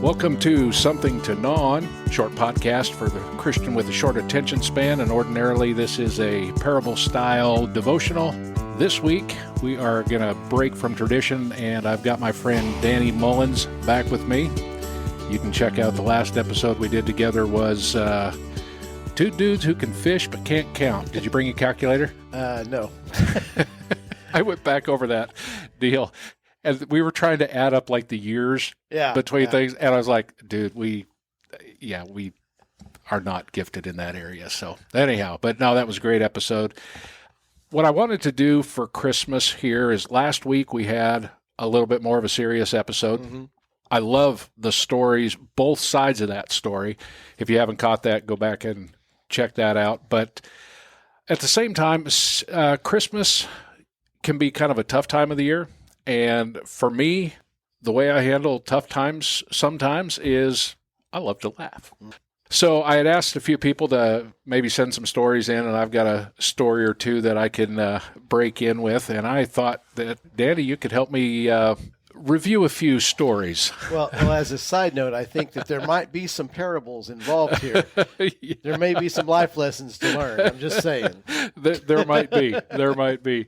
Welcome to Something to Gnaw On, short podcast for the Christian with a short attention span, and ordinarily this is a parable-style devotional. This week, we are going to break from tradition, and I've got my friend Danny Mullins back with me. You can check out the last episode we did together was two dudes who can fish but can't count. Did you bring a calculator? No. I went back over that deal. And we were trying to add up like the years between things. And I was like, dude, we are not gifted in that area. So anyhow, but no, that was a great episode. What I wanted to do for Christmas here is last week we had a little bit more of a serious episode. Mm-hmm. I love the stories, both sides of that story. If you haven't caught that, go back and check that out. But at the same time, Christmas can be kind of a tough time of the year. And for me, the way I handle tough times sometimes is I love to laugh. So I had asked a few people to maybe send some stories in, and I've got a story or two that I can break in with. And I thought that, Danny, you could help me review a few stories. Well, as a side note, I think that there might be some parables involved here. Yeah. There may be some life lessons to learn. I'm just saying. There might be. There might be.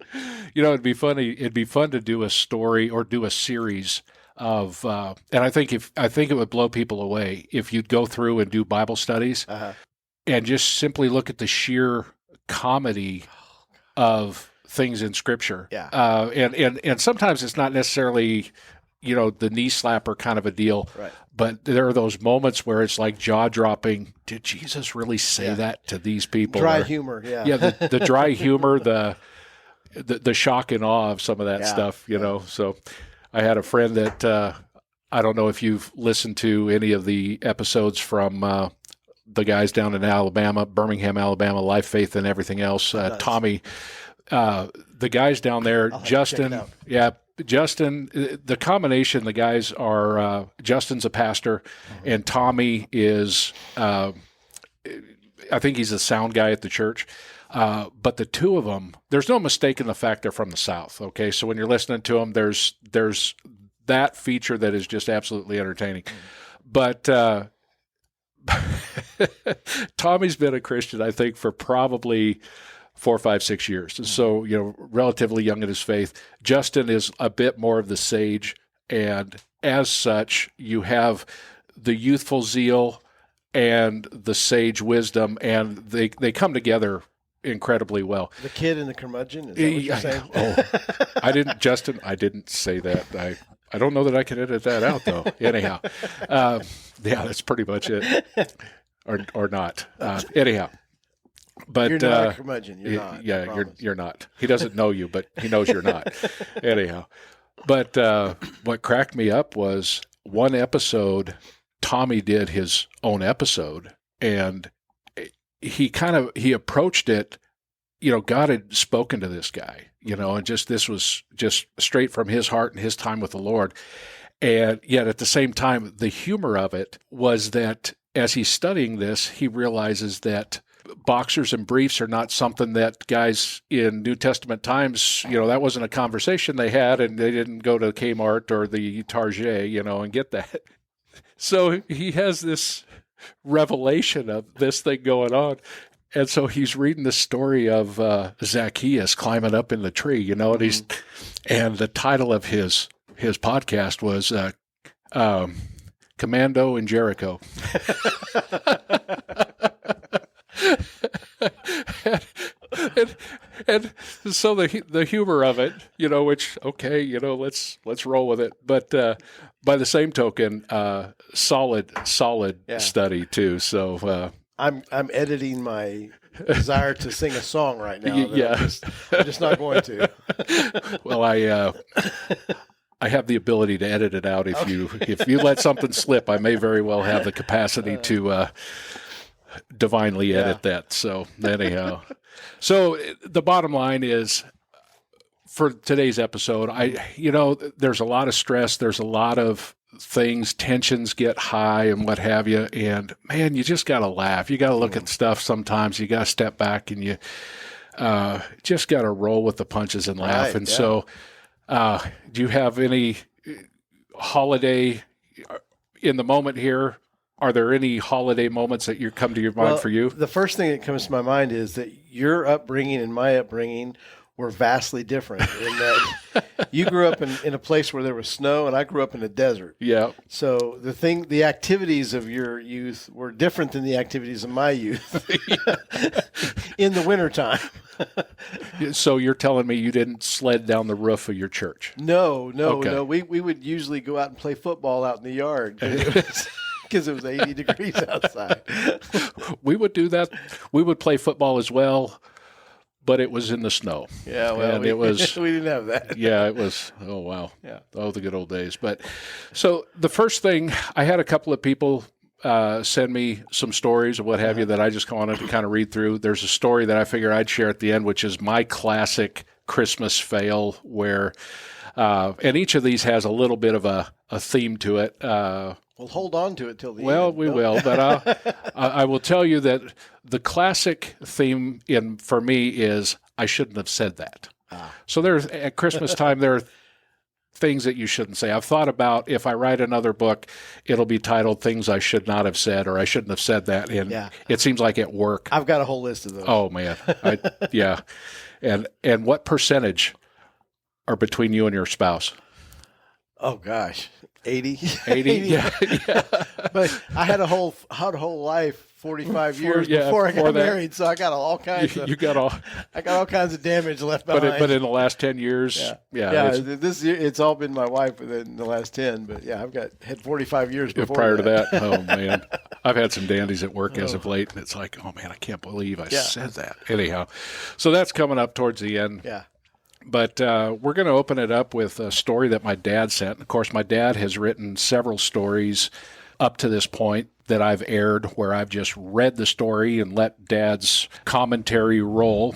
You know, it'd be funny. It'd be fun to do a story or do a series of, and I think it would blow people away if you'd go through and do Bible studies and just simply look at the sheer comedy of things in Scripture. Yeah. And sometimes it's not necessarily, the knee slapper kind of a deal. Right. But there are those moments where it's like jaw dropping. Did Jesus really say that to these people? Dry humor. Yeah. Yeah. The dry humor, the shock and awe of some of that stuff, So I had a friend that, I don't know if you've listened to any of the episodes from, the guys down in Alabama, Birmingham, Alabama, Life, Faith, and everything else. Tommy, the guys down there, Justin, the combination, the guys are, Justin's a pastor and Tommy is, I think he's a sound guy at the church. But the two of them, there's no mistake in the fact they're from the South. Okay. So when you're listening to them, there's that feature that is just absolutely entertaining. But, Tommy's been a Christian, I think, for probably 4, 5, 6 years. And so, relatively young in his faith. Justin is a bit more of the sage. And as such, you have the youthful zeal and the sage wisdom, and they come together incredibly well. The kid and the curmudgeon, is that what you're saying? Justin, I didn't say that. I don't know that I can edit that out, though. Anyhow, that's pretty much it. Or not. Anyhow. But you're not a curmudgeon. You're not. Yeah, you're not. He doesn't know you, but he knows you're not. Anyhow. But what cracked me up was one episode, Tommy did his own episode, and he approached it, God had spoken to this guy, and this was just straight from his heart and his time with the Lord. And yet at the same time, the humor of it was that as he's studying this, he realizes that boxers and briefs are not something that guys in New Testament times, that wasn't a conversation they had, and they didn't go to Kmart or the Target, and get that. So he has this revelation of this thing going on. And so he's reading the story of Zacchaeus climbing up in the tree, and and the title of his podcast was Commando in Jericho. and so the humor of it, which let's roll with it. But by the same token, solid study too. So I'm editing my desire to sing a song right now. I'm just not going to. Well, I have the ability to edit it out if you let something slip. I may very well have the capacity to divinely edit that. So anyhow, so the bottom line is, for today's episode, there's a lot of stress. There's a lot of things, tensions get high and what have you. And man, you just got to laugh. You got to look at stuff sometimes. You got to step back and you just got to roll with the punches and laugh. Right, so do you have any holiday in the moment here, are there any holiday moments that you come to your mind for you? The first thing that comes to my mind is that your upbringing and my upbringing were vastly different in that you grew up in a place where there was snow and I grew up in a desert. Yeah. So the activities of your youth were different than the activities of my youth in the wintertime. So you're telling me you didn't sled down the roof of your church? No. Okay. We would usually go out and play football out in the yard because it was 80 degrees outside. We would do that. We would play football as well, but it was in the snow. Yeah, well, and it was. We didn't have that. Yeah, it was. Oh, wow. Yeah. Oh, the good old days. But so the first thing, I had a couple of people send me some stories or what have you that I just wanted to kind of read through. There's a story that I figure I'd share at the end, which is my classic Christmas fail where, and each of these has a little bit of a theme to it. We'll hold on to it till the end. Well, we will, but I will tell you that the classic theme for me is I shouldn't have said that. So there's at Christmas time there are things that you shouldn't say. I've thought about if I write another book, it'll be titled "Things I Should Not Have Said" or "I Shouldn't Have Said That." And it seems like at work. I've got a whole list of those. Oh man, yeah. And what percentage are between you and your spouse? Oh gosh. 80? 80? Yeah. But I had a whole life, 45 years before I got married, so I got all kinds of I got all kinds of damage left behind. But in the last 10 years, it's all been my wife within the last 10, but yeah, had 45 years before prior to that. Oh man. I've had some dandies at work as of late, and it's like, oh man, I can't believe I said that. Anyhow, so that's coming up towards the end. Yeah. But we're going to open it up with a story that my dad sent. Of course, my dad has written several stories up to this point that I've aired where I've just read the story and let Dad's commentary roll.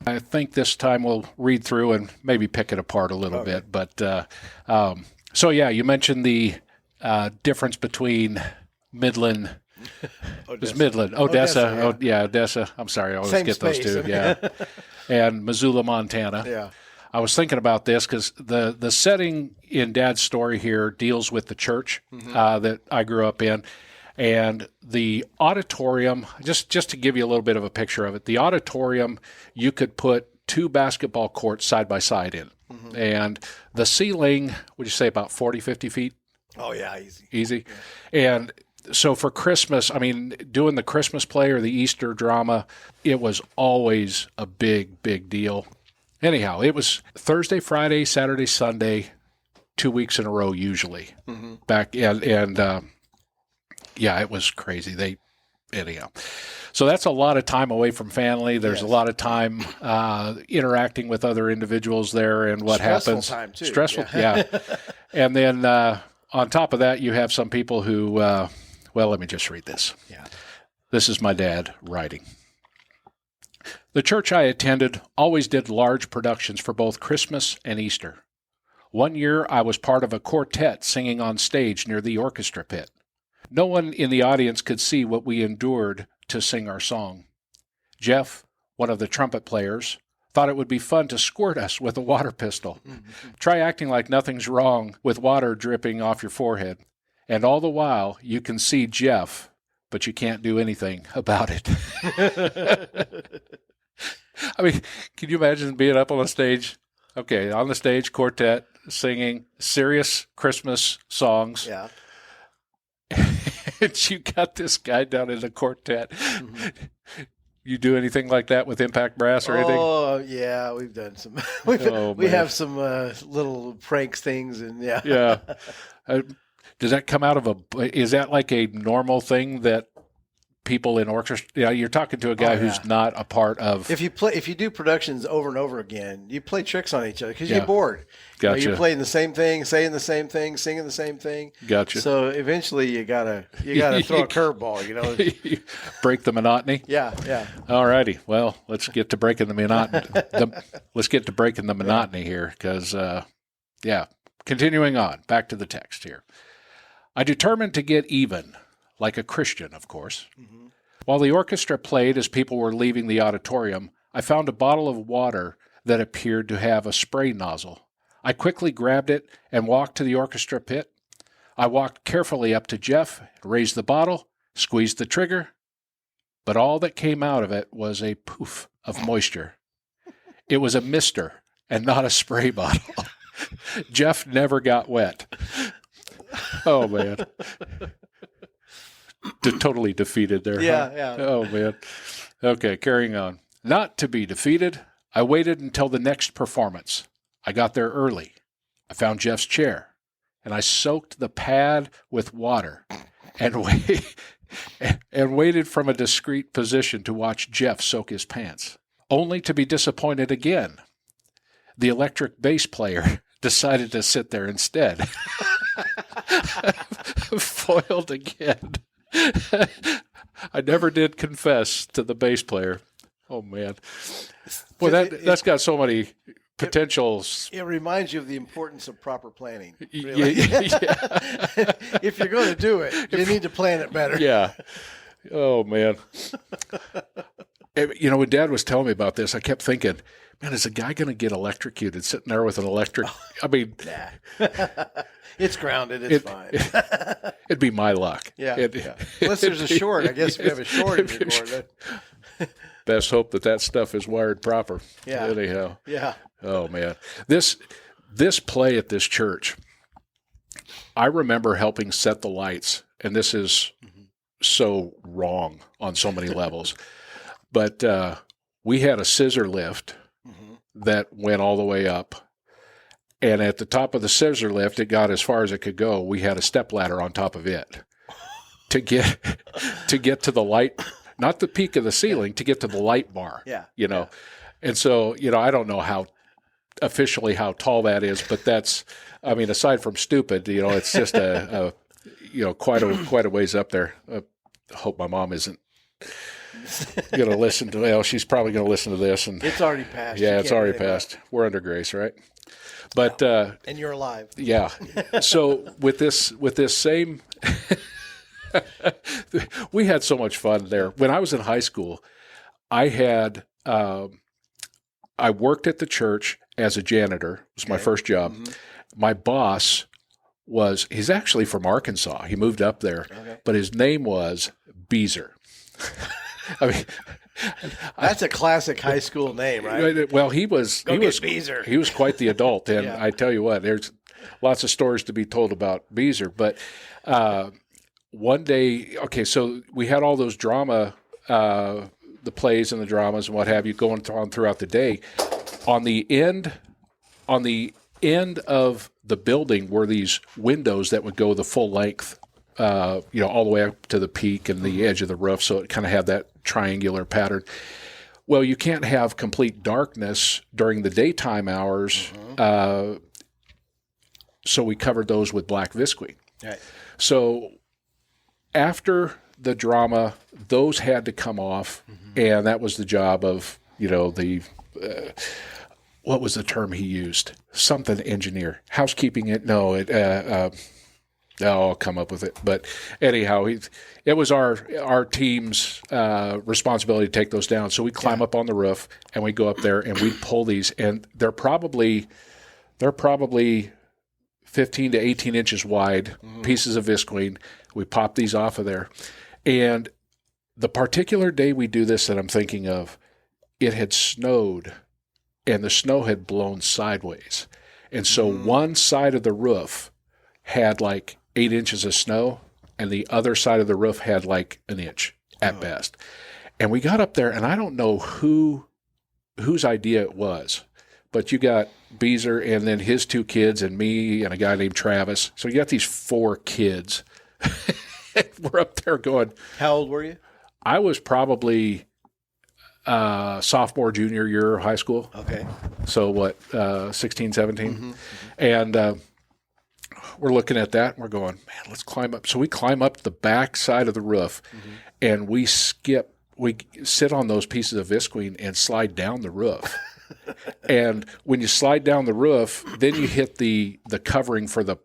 I think this time we'll read through and maybe pick it apart a little bit. But so, yeah, you mentioned the difference between Midland. Odessa. Oh, yeah, Odessa. I'm sorry, I always get those two. Yeah. And Missoula, Montana. Yeah. I was thinking about this because the setting in Dad's story here deals with the church that I grew up in. And the auditorium, just to give you a little bit of a picture of it, the auditorium, you could put 2 basketball courts side by side in. Mm-hmm. And the ceiling, would you say about 40, 50 feet? Oh, yeah, easy. Easy. And so for Christmas, I mean, doing the Christmas play or the Easter drama, it was always a big, big deal. Anyhow, it was Thursday, Friday, Saturday, Sunday, 2 weeks in a row usually. Mm-hmm. It was crazy. Anyhow. So that's a lot of time away from family. There's a lot of time interacting with other individuals there and what happens. Stressful time, too. Stressful, yeah. And then on top of that, you have some people who, let me just read this. Yeah. This is my dad writing. The church I attended always did large productions for both Christmas and Easter. One year, I was part of a quartet singing on stage near the orchestra pit. No one in the audience could see what we endured to sing our song. Jeff, one of the trumpet players, thought it would be fun to squirt us with a water pistol. Try acting like nothing's wrong with water dripping off your forehead. And all the while, you can see Jeff, but you can't do anything about it. I mean, can you imagine being up on the stage? Okay, on the stage, quartet, singing serious Christmas songs. Yeah. And you got this guy down in the quartet. Mm-hmm. You do anything like that with Impact Brass or anything? Oh, yeah, we've done some. We have some little pranks things, and yeah. Yeah. Does that come out of is that like a normal thing that people in orchestra, you're talking to a guy who's not a part of. If you do productions over and over again, you play tricks on each other because you get bored. Gotcha. You're playing the same thing, saying the same thing, singing the same thing. Gotcha. So eventually you gotta throw a curveball, Break the monotony. Yeah. All righty. Well, let's get to breaking the monotony. Let's get to breaking the monotony here because, continuing on, back to the text here. I determined to get even, like a Christian, of course. Mm-hmm. While the orchestra played as people were leaving the auditorium, I found a bottle of water that appeared to have a spray nozzle. I quickly grabbed it and walked to the orchestra pit. I walked carefully up to Jeff, raised the bottle, squeezed the trigger, but all that came out of it was a poof of moisture. It was a mister and not a spray bottle. Jeff never got wet. Oh, man. Totally defeated there. Yeah, huh? yeah. Oh, man. Okay, carrying on. Not to be defeated, I waited until the next performance. I got there early. I found Jeff's chair, and I soaked the pad with water and waited from a discreet position to watch Jeff soak his pants, only to be disappointed again. The electric bass player decided to sit there instead. Foiled again. I never did confess to the bass player. Oh, man. Well, that's got so many potentials. It reminds you of the importance of proper planning. Yeah. If you're going to do it, you need to plan it better. Yeah. Oh, man. You know, when Dad was telling me about this, I kept thinking, man, is a guy going to get electrocuted sitting there with an electric? I mean, nah. It's grounded. It's fine. It'd be my luck. Yeah. Unless there's a short. I guess if you have a short in your cord. Best hope that stuff is wired proper. Yeah. Anyhow. Yeah. Oh, man. This play at this church, I remember helping set the lights, and this is so wrong on so many levels. But we had a scissor lift that went all the way up. And at the top of the scissor lift, it got as far as it could go. We had a stepladder on top of it to get to the light, not the peak of the ceiling, to get to the light bar. Yeah. You know, and so, you know, I don't know how tall that is, but that's, I mean, aside from stupid, you know, it's just quite a ways up there. I hope my mom isn't going to listen to, well, she's probably going to listen to this. And it's already passed. Yeah, it's already passed. We're under grace, right? But and you're alive. Yeah. So with this same, we had so much fun there. When I was in high school, I had I worked at the church as a janitor. It was my first job. My boss he's actually from Arkansas. He moved up there, but his name was Beezer. I mean, that's a classic high school name, right? Well, he was Beezer. He was quite the adult, and I tell you what, there's lots of stories to be told about Beezer. But one day, so we had all those drama, the plays and the dramas and what have you, going on throughout the day. On the end of the building were these windows that would go the full length. All the way up to the peak and the edge of the roof, so it kind of had that triangular pattern. Well, you can't have complete darkness during the daytime hours, so we covered those with black visqueen. Right. So after the drama, those had to come off, and that was the job of, the what was the term he used? Something engineer. Housekeeping it? No, I'll come up with it. But anyhow, it was our team's responsibility to take those down. So we climb up on the roof and we go up there and we pull these, and they're probably 15 to 18 inches wide, pieces of visqueen. We pop these off of there. And the particular day we do this that I'm thinking of, it had snowed and the snow had blown sideways. And so one side of the roof had like 8 inches of snow, and the other side of the roof had like an inch at best. And we got up there, and I don't know whose idea it was, but you got Beezer and then his 2 kids and me and a guy named Travis. So you got these 4 kids. We're up there going. How old were you? I was probably sophomore, junior year of high school. Okay. So what, 16, 17? And we're looking at that, and we're going, man, let's climb up. So we climb up the back side of the roof, and we sit on those pieces of visqueen and slide down the roof. And when you slide down the roof, then you hit the covering for the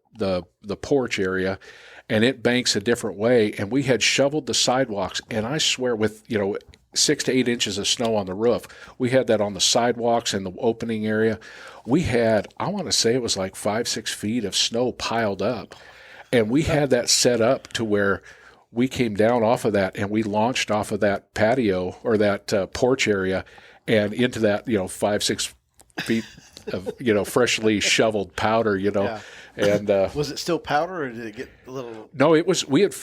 porch area, and it banks a different way. And we had shoveled the sidewalks, and I swear with, 6 to 8 inches of snow on the roof, we had that on the sidewalks and the opening area. We had, I want to say it was like 5-6 feet of snow piled up. And we had that set up to where we came down off of that and we launched off of that patio or that porch area and into that, 5-6 feet of, freshly shoveled powder, Yeah. And was it still powder, or did it get a little? no, it was. We had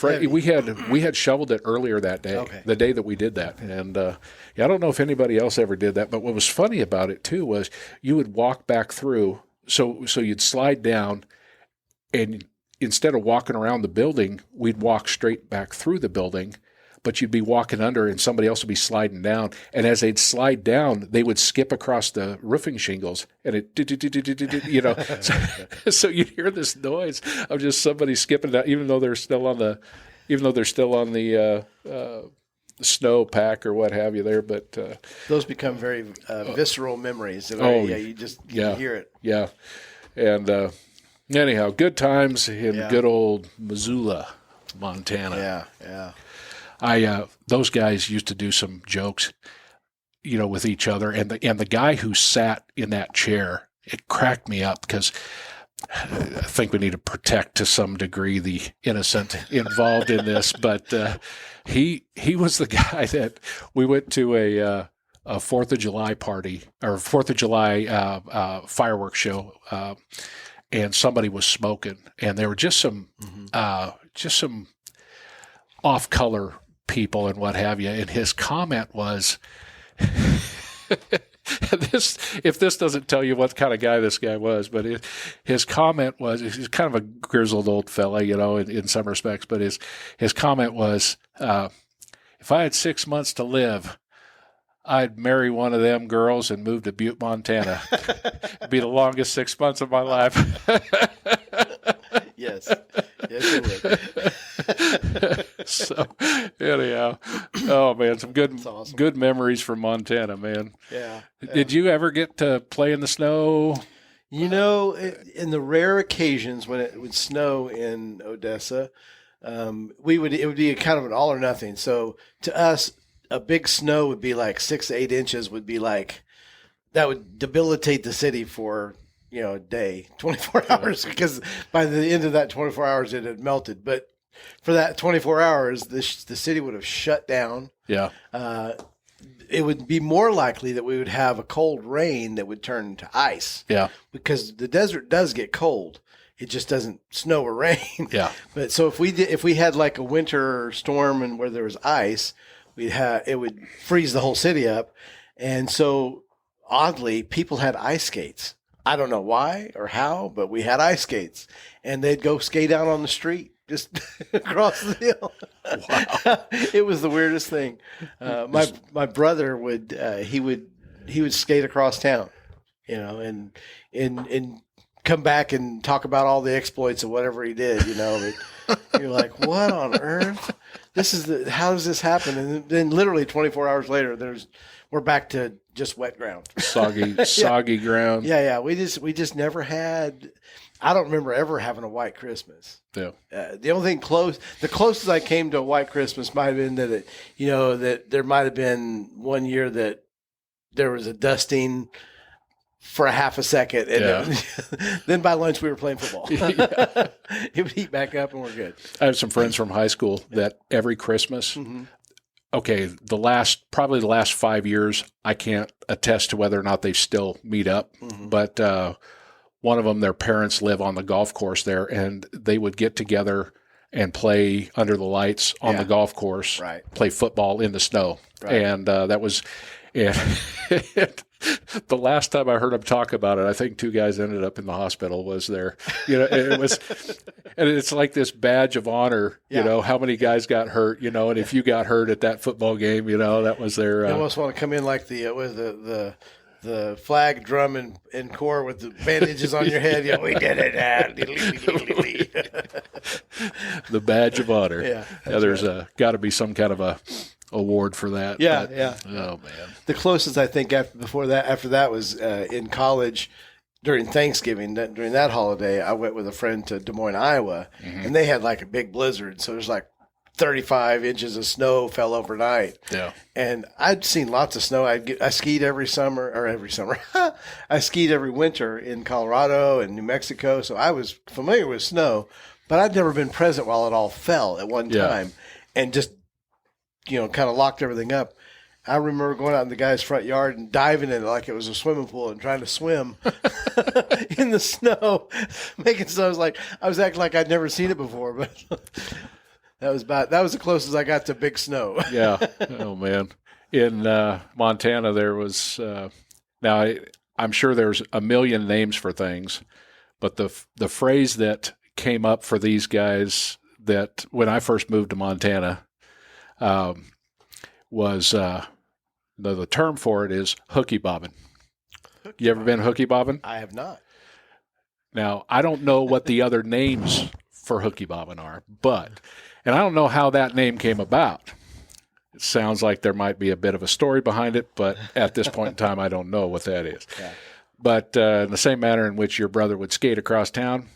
shoveled it earlier that day, Okay. the day that we did that, and I don't know if anybody else ever did that. But what was funny about it too was you would walk back through. So you'd slide down, and instead of walking around the building, we'd walk straight back through the building. But you'd be walking under, and somebody else would be sliding down. And as they'd slide down, they would skip across the roofing shingles, and it, so you'd hear this noise of just somebody skipping down, even though they're still on the snow pack or what have you there. But those become very visceral memories. You hear it. Yeah, and anyhow, good times in good old Missoula, Montana. Yeah. Those guys used to do some jokes, with each other, and the guy who sat in that chair, it cracked me up because I think we need to protect to some degree the innocent involved in this, but he was the guy that we went to a 4th of July party or 4th of July fireworks show, and somebody was smoking, and there were just some off-color people and what have you. And his comment was, if this doesn't tell you what kind of guy this guy was, but his comment was, he's kind of a grizzled old fella, in some respects, but his comment was, if I had 6 months to live, I'd marry one of them girls and move to Butte, Montana. It'd be the longest 6 months of my life. Yes, it would. So, anyhow, oh man, some good memories from Montana, man. Yeah. Did you ever get to play in the snow? In the rare occasions when it would snow in Odessa, it would be a kind of an all or nothing. So to us, a big snow would be like 6 to 8 inches would be like, that would debilitate the city for, a day, 24 hours, because by the end of that 24 hours, it had melted. But for that 24 hours, the city would have shut down. Yeah. It would be more likely that we would have a cold rain that would turn to ice. Yeah. Because the desert does get cold. It just doesn't snow or rain. Yeah. But so if we had like a winter storm and where there was ice, it would freeze the whole city up. And so oddly, people had ice skates. I don't know why or how, but we had ice skates, and they'd go skate out on the street just across the hill. Wow. It was the weirdest thing. My brother would skate across town, and come back and talk about all the exploits of whatever he did, But you're like, what on earth? How does this happen? And then literally 24 hours later, we're back to just wet ground. Soggy ground. Yeah. We just never had, I don't remember ever having a white Christmas. Yeah. The only thing the closest I came to a white Christmas might have been that that there might have been one year that there was a dusting for a half a second, and then by lunch we were playing football. It would heat back up, and we're good. I have some friends from high school that every Christmas, probably the last 5 years, I can't attest to whether or not they still meet up, but one of them, their parents live on the golf course there, and they would get together and play under the lights on the golf course, play football in the snow, and that was. And the last time I heard him talk about it, I think 2 guys ended up in the hospital. Was there? It was, and it's like this badge of honor. How many guys got hurt? And if you got hurt at that football game, that was their. You almost want to come in like the flag, drum, and corps with the bandages on your head. We did it. The badge of honor. Yeah. There's got to be some kind of a award for that. Yeah. Oh man. The closest I think after that was in college during Thanksgiving. During that holiday, I went with a friend to Des Moines, Iowa, and they had like a big blizzard. So there's like 35 inches of snow fell overnight. Yeah. And I'd seen lots of snow. I skied every summer. I skied every winter in Colorado and New Mexico. So I was familiar with snow, but I'd never been present while it all fell at one time and just, kind of locked everything up. I remember going out in the guy's front yard and diving in it like it was a swimming pool and trying to swim in the snow, making so I was acting like I'd never seen it before, but that was the closest I got to big snow. Yeah. Oh man. In Montana, there was now I'm sure there's a million names for things, but the phrase that came up for these guys that when I first moved to Montana was the term for it is hooky bobbing. You ever been hooky bobbing? I have not. Now, I don't know what the other names for hooky bobbing are, and I don't know how that name came about. It sounds like there might be a bit of a story behind it, but at this point in time, I don't know what that is. Yeah. But in the same manner in which your brother would skate across town,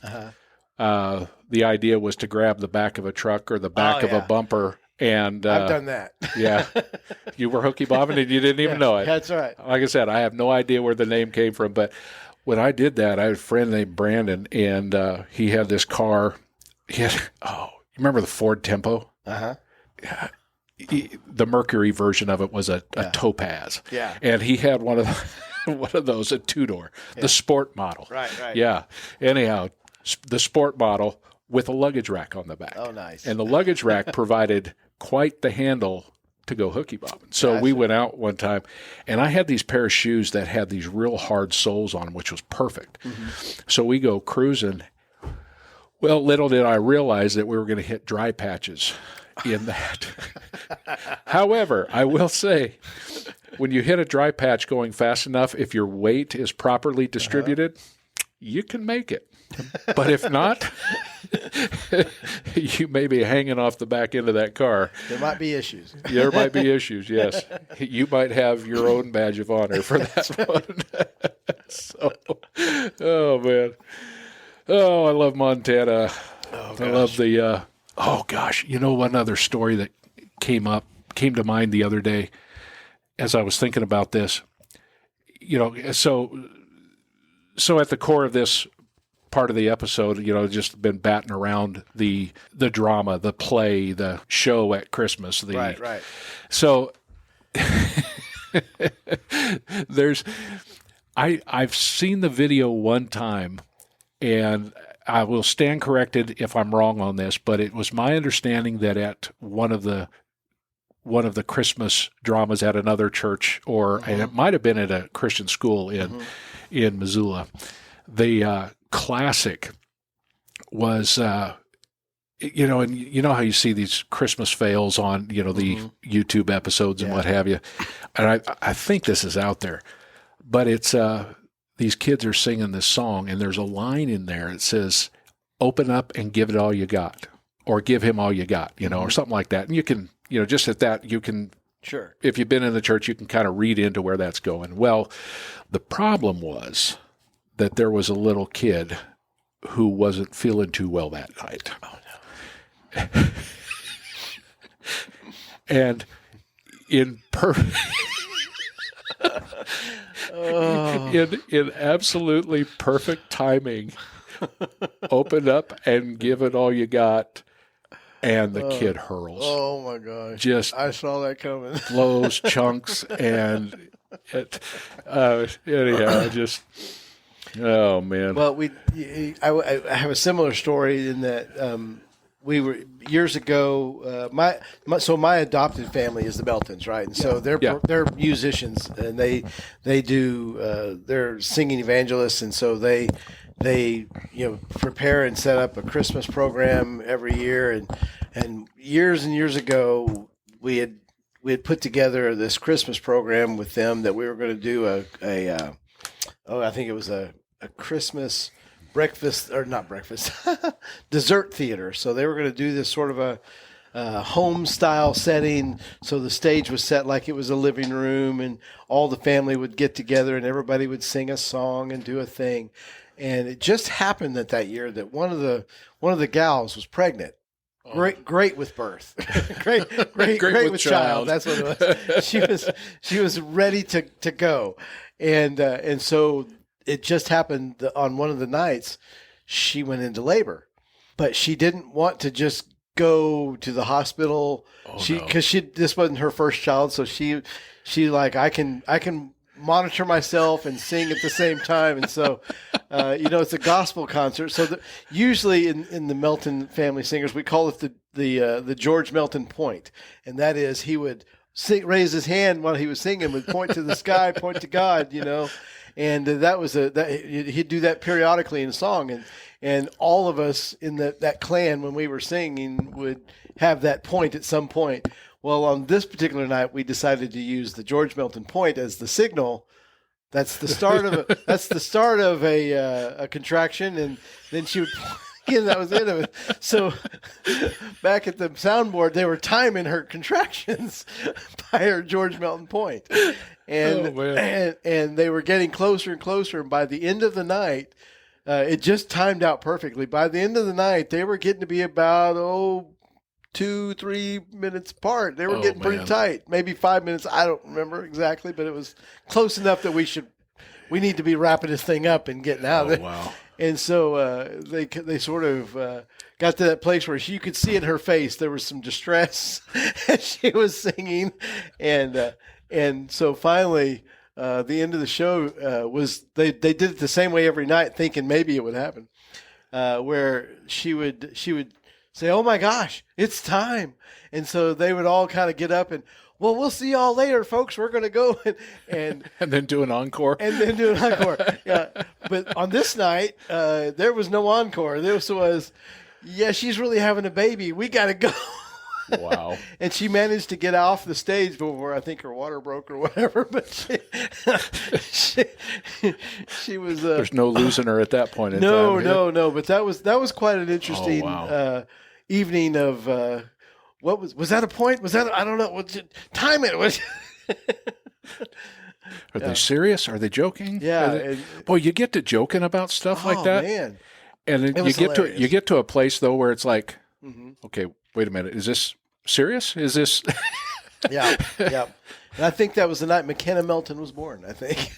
the idea was to grab the back of a truck or the back of a bumper. And I've done that. Yeah. You were hooky bobbing and you didn't even know it. That's right. Like I said, I have no idea where the name came from. But when I did that, I had a friend named Brandon, and he had this car. You remember the Ford Tempo? Uh-huh. The Mercury version of it was a Topaz. Yeah. And he had one of those, a two-door, the sport model. Right. Yeah. Anyhow, the sport model with a luggage rack on the back. Oh, nice. And the luggage rack provided quite the handle to go hooky bobbing. So we went out one time, and I had these pair of shoes that had these real hard soles on them, which was perfect. Mm-hmm. So we go cruising. Well, little did I realize that we were going to hit dry patches in that. However, I will say, when you hit a dry patch going fast enough, if your weight is properly distributed, you can make it. But if not, you may be hanging off the back end of that car. There might be issues. There might be issues, yes. You might have your own badge of honor for that one. So, oh, man. Oh, I love Montana. I love the, one other story that came to mind the other day as I was thinking about this. So at the core of this part of the episode, just been batting around the drama, the play, the show at Christmas. Right. So I've seen the video one time, and I will stand corrected if I'm wrong on this, but it was my understanding that at one of the Christmas dramas at another church, and it might have been at a Christian school in Missoula, the classic was, and you know how you see these Christmas fails on, the YouTube episodes and what have you. And I think this is out there, but it's, these kids are singing this song, and there's a line in there. It says, "Open up and give it all you got," or "Give him all you got," or something like that. And you can, just at that, you can, sure, if you've been in the church, you can kind of read into where that's going. Well, the problem was that there was a little kid who wasn't feeling too well that night. Oh, no. And in in absolutely perfect timing, open up and give it all you got, and the kid hurls. Oh, my gosh. Just I saw that coming. blows chunks, and anyhow, just... Oh, man. Well, I have a similar story in that we were years ago. My adopted family is the Beltons, right? And so they're musicians, and they do they're singing evangelists, and so they prepare and set up a Christmas program every year. And years ago, we had put together this Christmas program with them that we were going to do I think it was a Christmas breakfast, or not breakfast, dessert theater. So they were going to do this sort of a home style setting. So the stage was set like it was a living room, and all the family would get together and everybody would sing a song and do a thing. And it just happened that year that one of the gals was pregnant. great with birth, great with child. That's what it was. She was ready to go, and so it just happened on one of the nights she went into labor, but she didn't want to just go to the hospital. This wasn't her first child, so she like I can monitor myself and sing at the same time. And so, it's a gospel concert. So usually in the Melton family singers, we call it the George Melton point. And that is, he would raise his hand while he was singing, would point to the sky, point to God, and he'd do that periodically in a song. And all of us in that clan, when we were singing, would have that point at some point. Well, on this particular night, we decided to use the George Melton point as the signal. That's the start of a contraction, and then she would. Again, that was the end of it. So back at the soundboard, they were timing her contractions by her George Melton point, and they were getting closer and closer. And by the end of the night, it just timed out perfectly. By the end of the night, they were getting to be about 2-3 minutes apart. They were getting pretty tight. Maybe 5 minutes. I don't remember exactly, but it was close enough that we need to be wrapping this thing up and getting out of there. Wow. And so they sort of got to that place where you could see in her face there was some distress as she was singing, and so finally the end of the show was they did it the same way every night, thinking maybe it would happen, where she would say, "Oh my gosh, it's time," and so they would all kind of get up and, "Well, we'll see y'all later, folks. We're going to go," and then do an encore. Yeah. But on this night, there was no encore. This was, she's really having a baby. We got to go. Wow. And she managed to get off the stage before I think her water broke or whatever. But she was. There's no losing her at that point in time. No. But that was quite an interesting evening of. What was that a point? Was that, I don't know. Time it. Are they serious? Are they joking? Yeah. Boy, you get to joking about stuff like that. Man. And then you get to a place though where it's like, okay, wait a minute. Is this serious? Is this? Yeah. And I think that was the night McKenna Melton was born, I think.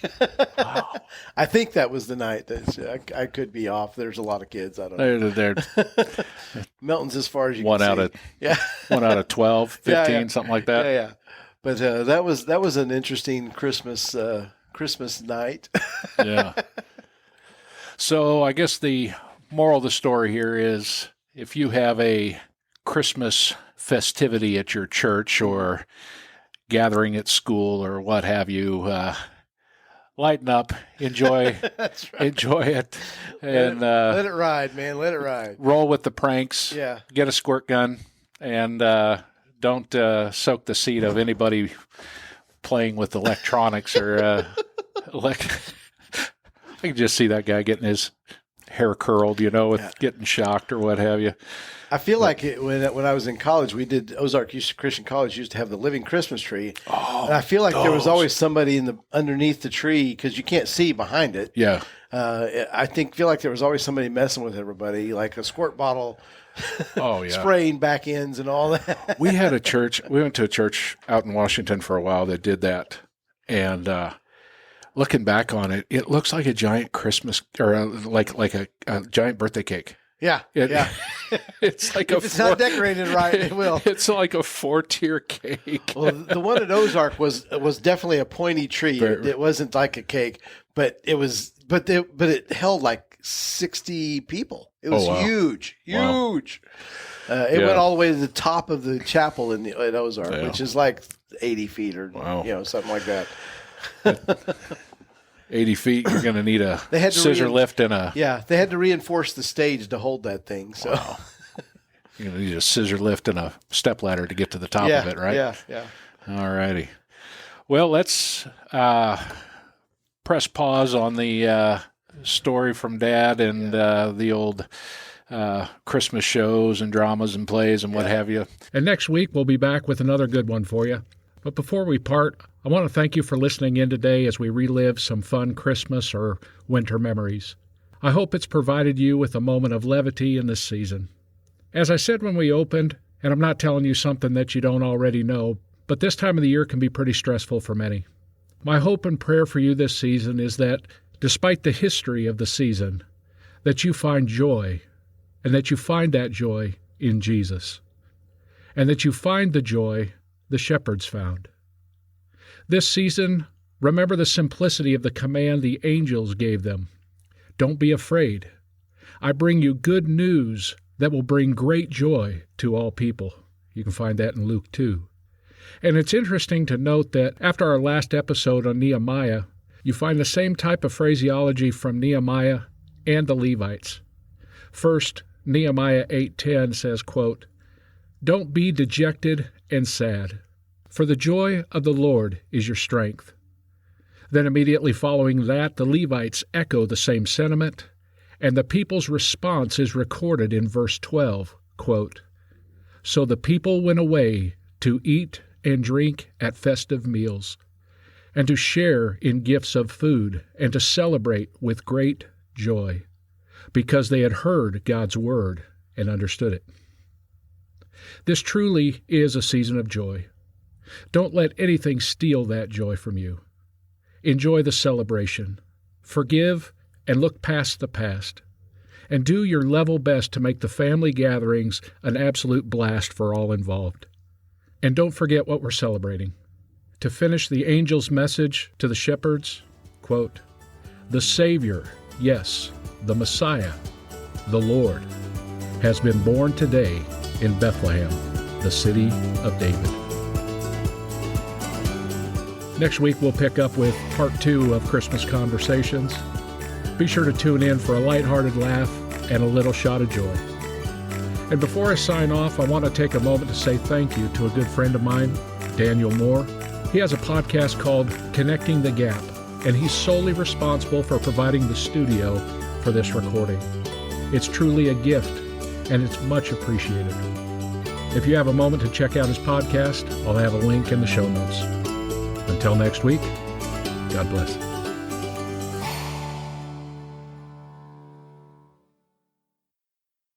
Wow. I think that was the night. I could be off. There's a lot of kids. I don't know. They're Melton's as far as you one can see. One out of 12, 15, something like that. Yeah. But that was an interesting Christmas night. Yeah. So I guess the moral of the story here is, if you have a Christmas festivity at your church or gathering at school or what have you, lighten up, enjoy, That's right. Enjoy it, and let it ride, man. Let it ride. Roll with the pranks. Yeah. Get a squirt gun, and don't soak the seat of anybody playing with electronics or I can just see that guy getting his hair curled, with getting shocked or what have you. I feel like when I was in college, we did Ozark Christian College used to have the living Christmas tree. Oh, and I feel like there was always somebody underneath the tree because you can't see behind it. Yeah. Feel like there was always somebody messing with everybody, like a squirt bottle. Oh yeah. Spraying back ends and all that. We went to a church out in Washington for a while that did that. And looking back on it, it looks like a giant Christmas or like a giant birthday cake. Yeah. It's like if it's not decorated right, it will. It's like a 4-tier cake. Well, the one at Ozark was definitely a pointy tree. It wasn't like a cake, but it held like 60 people. It was huge. It went all the way to the top of the chapel at Ozark, which is like 80 feet or something like that. 80 feet, you're going to need a scissor lift and a... Yeah, they had to reinforce the stage to hold that thing. So you're going to need a scissor lift and a step ladder to get to the top of it, right? Yeah. All righty. Well, let's press pause on the story from Dad and the old Christmas shows and dramas and plays and what have you. And next week, we'll be back with another good one for you. But before we part, I want to thank you for listening in today as we relive some fun Christmas or winter memories. I hope it's provided you with a moment of levity in this season. As I said when we opened, and I'm not telling you something that you don't already know, but this time of the year can be pretty stressful for many. My hope and prayer for you this season is that, despite the history of the season, that you find joy, and that you find that joy in Jesus, and that you find the joy the shepherds found. This season, remember the simplicity of the command the angels gave them. Don't be afraid. I bring you good news that will bring great joy to all people. You can find that in Luke 2. And it's interesting to note that after our last episode on Nehemiah, you find the same type of phraseology from Nehemiah and the Levites. First, Nehemiah 8:10 says, quote, "Don't be dejected and sad, for the joy of the Lord is your strength." Then immediately following that, the Levites echo the same sentiment, and the people's response is recorded in verse 12, quote, "So the people went away to eat and drink at festive meals, and to share in gifts of food, and to celebrate with great joy, because they had heard God's word and understood it." This truly is a season of joy. Don't let anything steal that joy from you. Enjoy the celebration. Forgive and look past the past. And do your level best to make the family gatherings an absolute blast for all involved. And don't forget what we're celebrating. To finish the angel's message to the shepherds, quote, "The Savior, yes, the Messiah, the Lord, has been born today in Bethlehem, the city of David." Next week, we'll pick up with part 2 of Christmas Conversations. Be sure to tune in for a lighthearted laugh and a little shot of joy. And before I sign off, I want to take a moment to say thank you to a good friend of mine, Daniel Moore. He has a podcast called Connecting the Gap, and he's solely responsible for providing the studio for this recording. It's truly a gift, and it's much appreciated. If you have a moment to check out his podcast, I'll have a link in the show notes. Until next week, God bless.